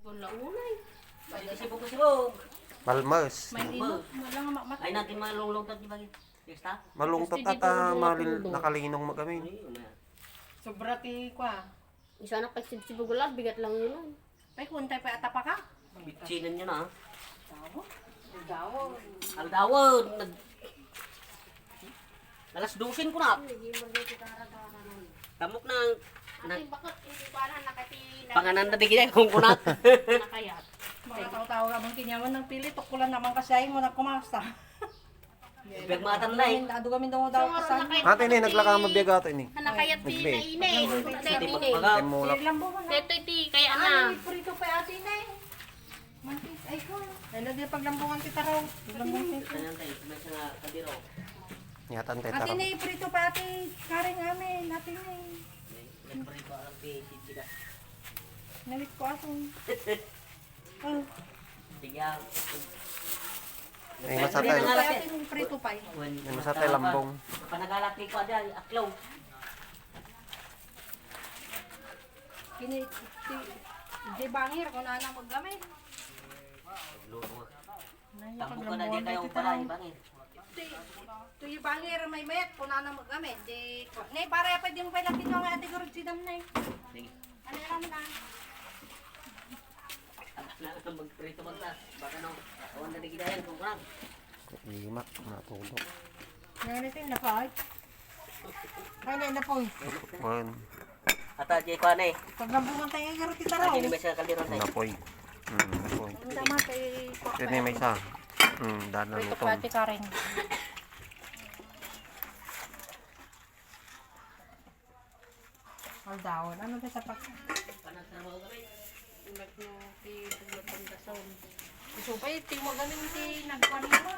Kung launay. Ay, sibog. Malmas. May ino. Walang mamatay. Ay natin malulungtot di ba? Basta? Malungtot Gusto at di ko malin tulog. nakalinong mo kami. Sobra ti kwa. Isa na pagsibsibugulad, bigat lang yun. Ay, kuntay pa atapa ka. Bitsinan nyo na. Dawo. Aldawon. Alas 12 ko na. Tamok na. Ay, bakit hindi ba na nakatina? Panganan na digyan kung kunat. Nakayat. Mga tao-tao ka bang kinyaman ng pili. Tukulan naman kasi ay mo na kumasta. Bigmatan na eh. Ado kami daw kasan. Ate ni naglaka mabiyaga ato ini. Nakayat ti na inay. Hindi Hindi magpagaw. Temulak. Lambo mo na. Teto iti, kaya na. Ano, prito pa ate na eh. Mantis, ay ko. Ay, lagi paglambungan kita raw. Paglambungan kita. Ayan tayo. May sa kadiro. Nyatan Ate tetaro. na prito pa ate. Karing amin. Ate na Nagpari ko alam sila. Nalit ko ako. Oh. Tigyan. Ay masatay. Kaya ate yung prito pa eh. Ay masatay lambong. Panagalaki ko ada aklaw. Kini, di bangir kung na maggamit. Tambo ka na di kayo pala ibangin. To yung bangir may mayat kung na maggamit. Di, nay, para pa di mo pa lapit ng ate gurud si Dam, nay. Sige. Ano lang na? Magprito magtas. Baka no. Awan na digidayan kung kurang. Lima natulog. Nangyari na pa. Ay, na po. Wan. Ata jay ko na eh. Paglambungan tayo ay garo kita raw. Adi may sa kaldero tayo. Napoy. Napoy. Ang tama kay Sini may isa. Dana prito mo pa ate Karen. Aldawon. Ano ba sa pag... Panagtrabaho kami. Ulag no, ti tuglapan kason. So pa iti mo ganin ti nagkuan mo.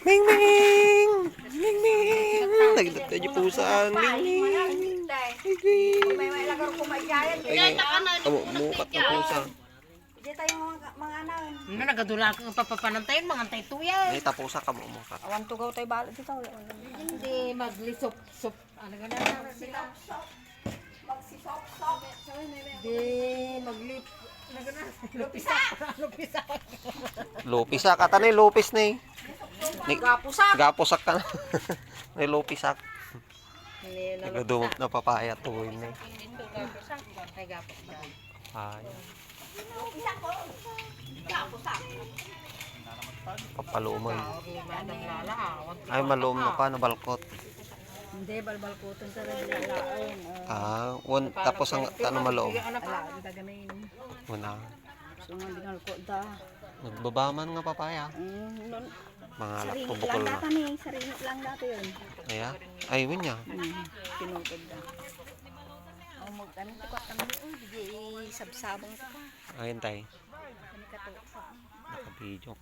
Ming ming. Ming ming. Nagdot tayo pusa. Ming ming. May lagar ko mayayan. Ay, amo mukat na pusa. Di tayo mga anak. Ano, nagadula kang papapanantayin, mga antay tuya. Ay tapusa ka mo mukat. Awan tugaw tayo bala dito. Hindi, maglisop, sop, ano ka na? Di, maglip, ano ka na? Lupisak. Lupisa ka tanay lupis ni. Gapusak. Gapusak ka na. May lupisak. Hindi, Nagdumot na papaya tuwin na. ay gapos na. Ay. Kapalumoy. Okay, madam lala, awag. Ay malum na pa na balkot. Hindi, balbalkuton sa laon. Tapos ang ano maloob. Ala, ang taganayin. Una. Sungan ko da. Nagbabaman nga papaya. Mga pubukol na. Sarinit lang dati yun. Aya. Ay win niya. Tinutod da. Ang mag-ano ko kami, di sabsabang ko. Ayun tay. Kami kato. Nakabidyo.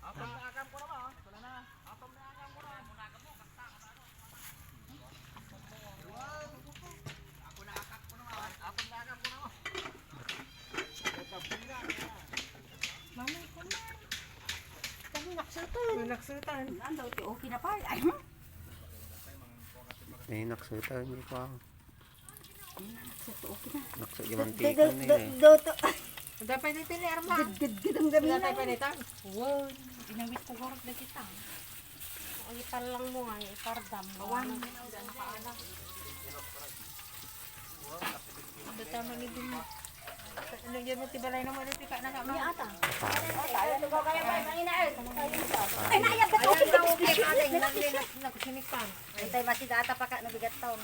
Mamay ko na. Kami naksutan. Ando, okay na pa. Ay, Ay naksuta niyo pa. okay na. Naksa di mantika ni. Dapat dito ni Arma. Gid ang gabi Wala na. tayo pa nito. Wow, ginawit ko gorot na kita. Ang ital lang mo nga, ipardam. Awan. Dito mo ni din. Ano yan mo tibalay naman ito ka na nga mga ata. Ay, naayap ka to. Ayan daw okay aling nagsinipan. Ay, tayo ba si data pa ka nabigat taon.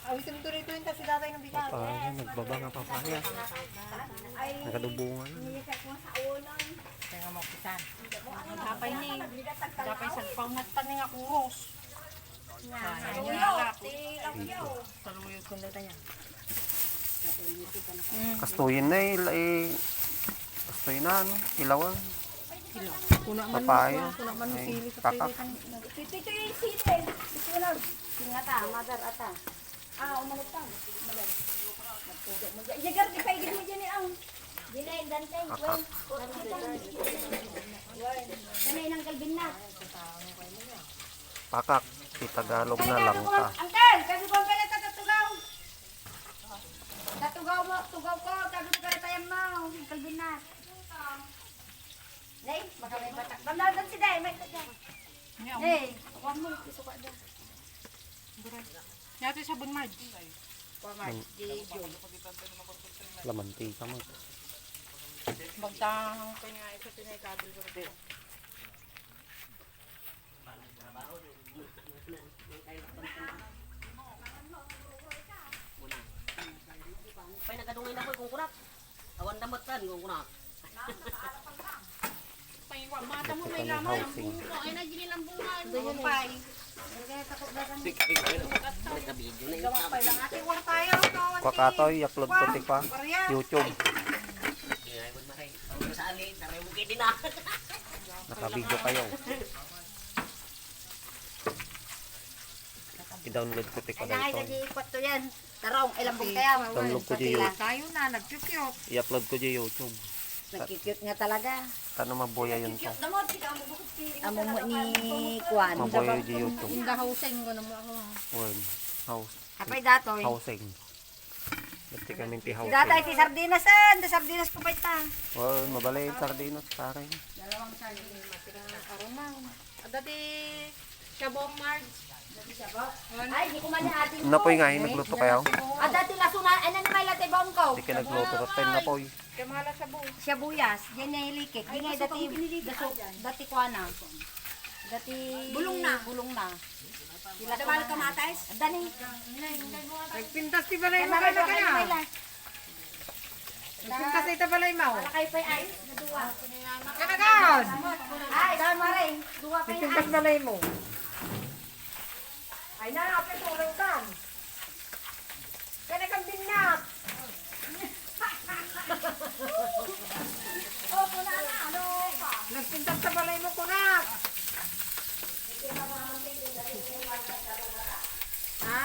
Ay, tuloy ito yung si tatay ng bigat. Papaya nagbaba nga papaya. Nakadubungan. Kaya mo pisan. Tapay ni. Tapay sa pangat pa nga kuros. Saluyod ko na tayo. Kastuyin na eh. Kastuyin na ano. Ilawan. Kuna man Papaya. kuna man Ay, pili sa kakak. pili. Singata, madar ata. Umanot ka. Yagar, di pa igil mo dyan ang. Dinay, dantay. Kakak. Kanay ng kalbin na. Pakak. Tagalog na lang ka. Angkel, kabi ko ang pala tatugaw. Tatugaw mo, tugaw ko, tabi ko kaya tayam na. Nay, baka may batak. Bandadan si Day, may taga. Hey, kuwan mo, isuka daw. Yati sabon Marge. Pamart, di Jun. Lamanti ka mo. Bagtang ko nga isa tinay-kabel ko rin. Pay nagadungay na ko kung kunat. Awan damot kan kung kunat. Mata mo may Kami laman. Ang housing. bunga. Ay, nagiging ang bunga. Doon pay. Kaya takot na kami. Nagka-video na Gawa yung pay lang. Ate, war tayo. Kawan Kwakatoy, upload ko ti pa. Korea. YouTube. Ingay mo maray. Ang sa ali, taray mo kiti na. Naka-video kayo. I-download ko ti Ay, nakay pa ka di ikot to yan. Tarong, ilambong kaya. Download ko di YouTube. Tayo na, nag-cute. I-upload ko di YouTube. Nagkikute nga talaga. Kano mabuya yun to. Amo mo ni Kwan. Mabuya di YouTube. Inda housing ko na mo ako. Well, house, Apay datoy. housing. Dati kami ti housing. Datay ti sardinas an. Da sardinas po pa ita. Well, mabalay sardinas paring. Dalawang sarili, matirang aroma. Dati sabong Marge. Ay, di ko man ating Napoy nga, nagluto kayo. dati lasuna, ay nanimay late bong ko. Di ka nagluto rotin napoy. Kaya mahal sabong. Siyabuyas, yan na ilikit. Di nga dati, dati ko na. Dati, bulong na. Sila Dabal ka matais? Dani. Nagpintas ti balay mo kayo na kaya. Nagpintas na ita balay mo. Kay pa ay, naduwa. Kanagan! Ay, dahil maray. Duwa pa Nagpintas ay. balay mo. Ay, napit tulong kan. Kaya kang binat. Oh, kuna na, ano pa? Nagpintas sa balay mo kunak. Ha?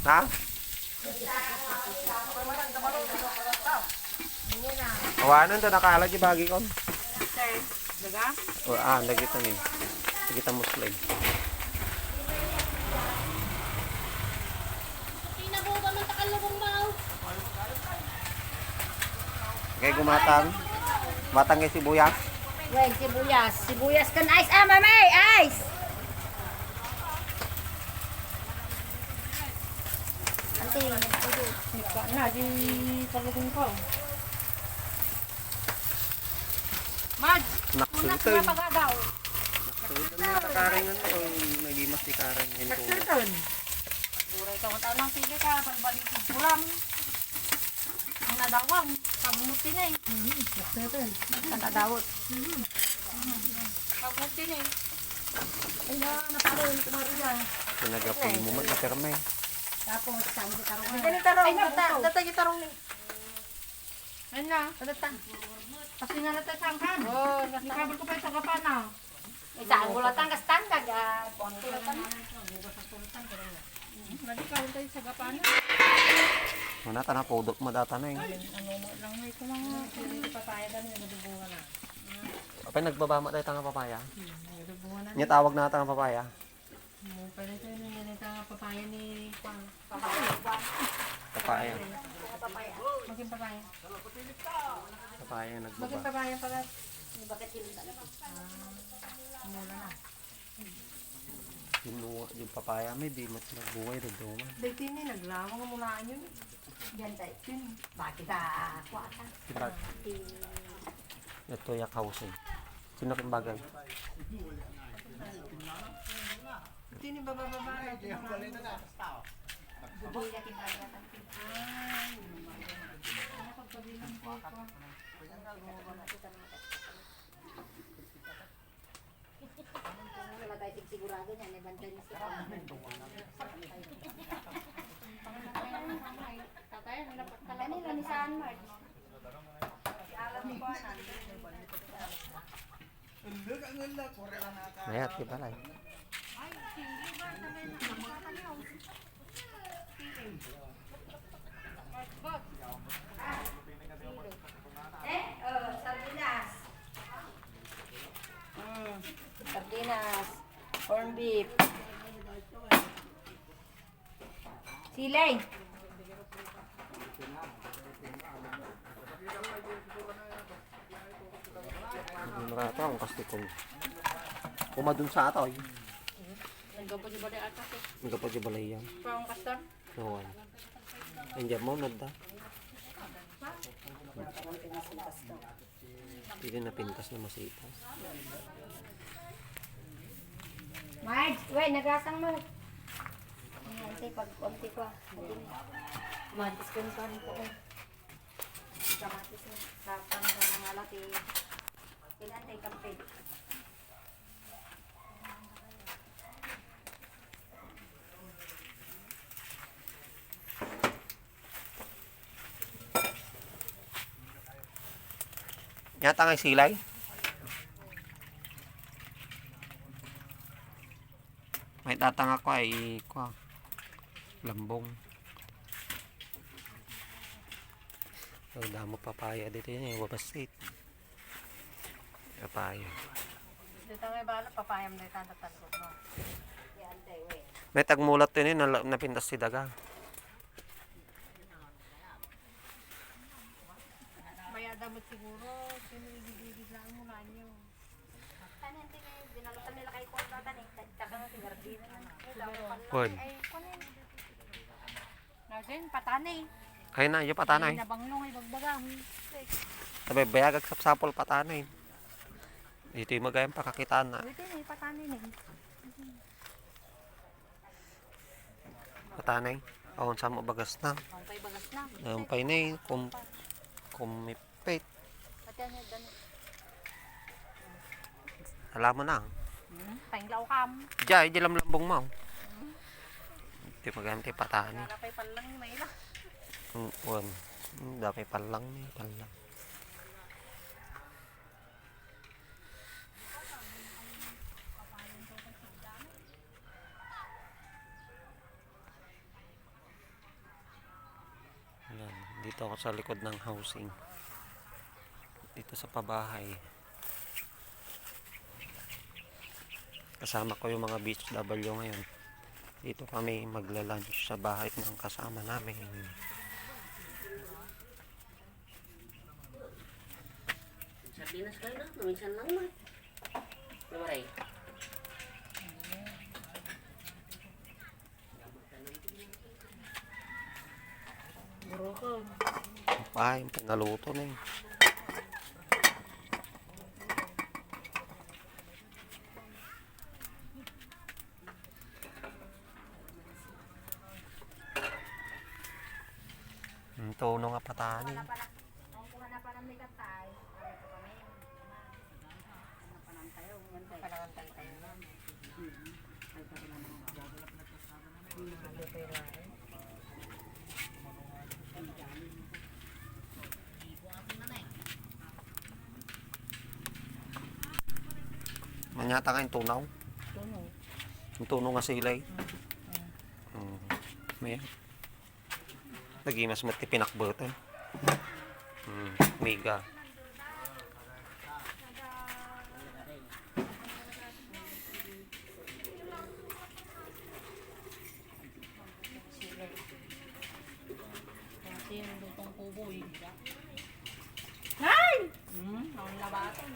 Ha? Awanan to nakalag yung bagi ko. Daga? Lagi ito nin. Lagi ito Muslim. Tinabugan ng takalubong mau. Okay, gumatang. Matang kay sibuyas. Wait, sibuyas. Sibuyas kan ice. Ah, mamay, ice. Ante, Nika na, di palugin ko. Marge! Kunak Naksultan. na pagadaw. Naksultan na takaring ano. Nagimas di karang. Nagsultan. Buray ka kung ng pili ka, balbalik ko pulam. Ang nadawang, pagmuti na eh. nagsutan. Katadawot. Pagmuti na eh. Ay na, napalon kumaruya. Pinagapoy mo man na perme. Tapos, saan kita tarong. Dali tarong, Ay, nagta. datay yung tarong ni. Ayun na, data. Kasi nga natin sa angkan. Oo, nakabal ko pa yung sagapan na. Isaan ko lang kas tangkag. Konti lang tan. Nadikawin tayo sa sagapan na. Mana tanah podok mo data na eh. Ano mo lang may kumang hindi papaya dami nagdubungan na. Apa nagbabama tayo tanga papaya? Nagdubungan na. Nya tawag na tanga papaya. Mo pa rin tayo yung papaya ni Kwang. Papaya. Maging papaya. Papaya Maging nagbaba. papaya pala. Bakit yun? Mula na. Yung papaya may di mas nagbungay rin doon. Dito ni naglawang ang mulaan yun. Yan tayo. Bakit kuwata? Diba? Ito yak housing. Sino kang bagay? Dito ni bababa. Wala tayo sigurado niya. May bantay na siya. Kanila ni Saan Mark. Mayat di balay. Sardinas. Sardinas. Corn beef. Silay. Marata ang kasi kung kumadun sa ato. Naggapo di ba di atas eh. Ang kapag balay yan. Parang kastar. Nawan. Andiyan mo, nada. Hindi na pintas na masitas. Marge, wait, nagasang mo. Antay, pag konti ko. Marge, kung saan po eh. Kamatis mo. Sa pangalan ng alati. Pinantay, kampe. Yata nga silay. May tatanga ko ay lambong. So, damo papaya dito yun. Wabasit. Papaya. Dito nga bala, papayam na itatatal ko. No? Antay, wait. May tagmulat din yun. Napintas si daga. Maya damot siguro, sinigigigig lang muna nyo. Ano yung dinalutan nila kay Kuwatan eh. Tsaka nga si Gardina. Bon. Ay, kunin. Nasin, patanay. Kaya na, yung patanay. Nabanglong ay bagbagang. Sabi, bayagag sapsapol patanay. Dito yung magayang pakakitaan na. Dito na, patanay na. Patanay. Awan sa mo bagas na. Pangkay bagas na. Nampay na eh. Kumipit. At yan yung dano. Alam mo na. Tanglaw kam. Diyan, di lambong mo. Di magayang tayo patanay. Nalapay palang yung maila. Uwan. Dapat palang ni palang. Ayan, dito ako sa likod ng housing. Dito sa pabahay. Kasama ko yung mga beach W ngayon. Dito kami magla-lunch sa bahay ng kasama namin. Sardinas kayo na, minsan lang na. Namaray. Burukon. Ay, pinaluto na eh. Tono nga patani. Kuha na parang may katay. Panangantay tayo na. Manyata ka yung tunaw. Tuno. Yung tunaw nga silay. May lagi mas mati pinakbutan. Mega. Kasi yung lutong kubo yun. Ay! Ang labatan.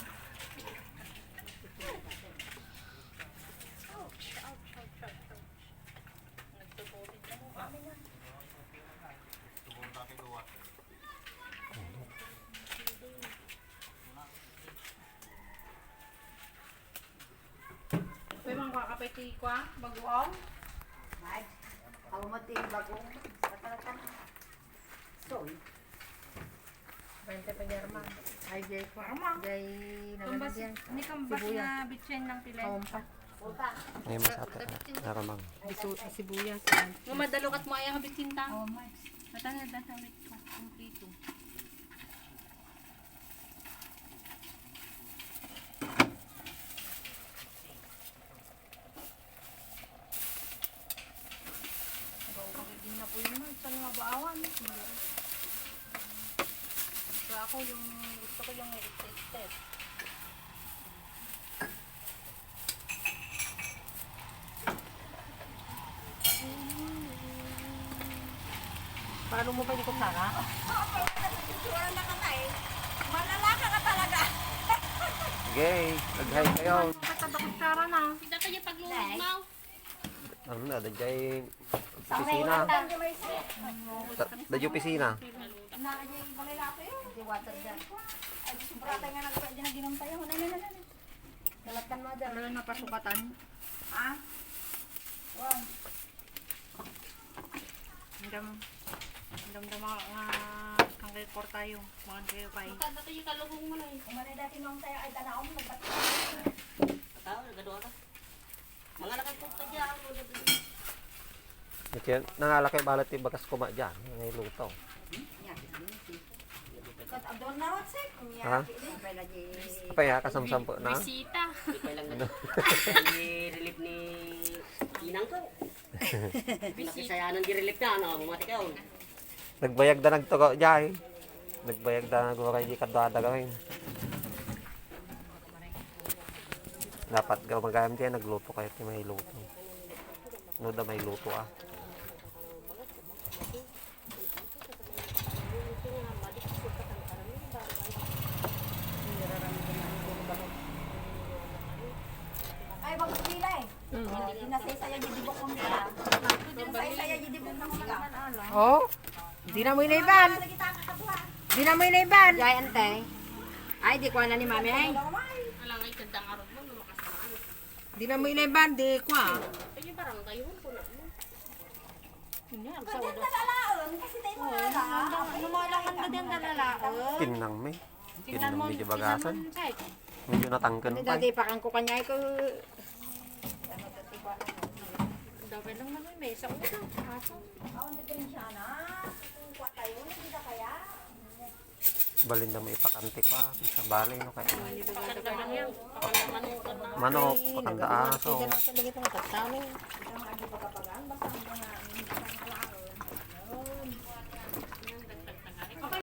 Pwede mong kakapiti ko baguaw. Marge, ako mating bagong katalatan. Soy. 20 pa German. Ay, Jay Farma. Jay, Kambas, nagagandyan. ni kambas na bitchen ng pila. Puta. Ngayon masata. Naramang. Sibuyas. Mamadalokat mo ay ang bitchen ta. Oh, Max. Matanda sa mit ko. Kumplito. Hindi na po yun man. Saan mabaawan? So ako yung gusto ko yung step. Paano mo pa hindi ko Sige Sige, nag-hi kayo. Kita kutsara na. Kita tayo paglulog mau. Ano na, dajay pisina. Dajay pisina. Di water dyan. Ay, sobra tayo nga nagpwede na ginampay. Kalatan mo dyan. Wala na pasukatan. Ah? Wow. Hanggang mga ang report tayo. Mga kayo pa eh. Kada tayo kalubong mo na eh. Umanay dati nung tayo ay tanaw mo. Tao, nagaduha ka. Mga lakay po ka dyan. Ito nangalaki balat yung bakas kuma dyan. Ngay luto. Kat abdol na ron, sek. Ha? Apa ya, kasamsampo na? Bisita. Ipay lang na. Ni-relief ni Inang ko. Pinakisayanan di-relief na, ano, bumati kayo. Nagbayag da nagtugo dyan. Nagbayag da nagwakay di kadada gawin. Dapat gawin diyan, nagluto kayo ti may luto. No da may luto ah. Ay, bagus pila eh. Dinasay-saya di dibok mo mika. Dinasay-saya di dibok mo mika. Oh? Di na mo inaiban. Di na mo inaiban. Jay, ante. Ay, di ko na ni mami ay. Alang ay tandang arot mo. Lumakas na. Di na mo inaiban. Di ko ah. Tayo parang kayo ko na mo. Kasi tayo mo nga. Lumalangan na din dalalaon. Tinang may. Tingnan mo. Medyo bagasan. Chay. Medyo natangkan pa. Dati pa kang kukanyay ko. Dapat lang naman may sa ulo. Awan na rin siya na. Kuha tayo, hindi na kaya. Balin na may ipakantik pa. Sa balay no kaya. Pakanda lang yan. Pakanda ka na. Manok, pakanda aso. Sa lagi itong tatanong. Ang agi pagkapagaan, basta ang mga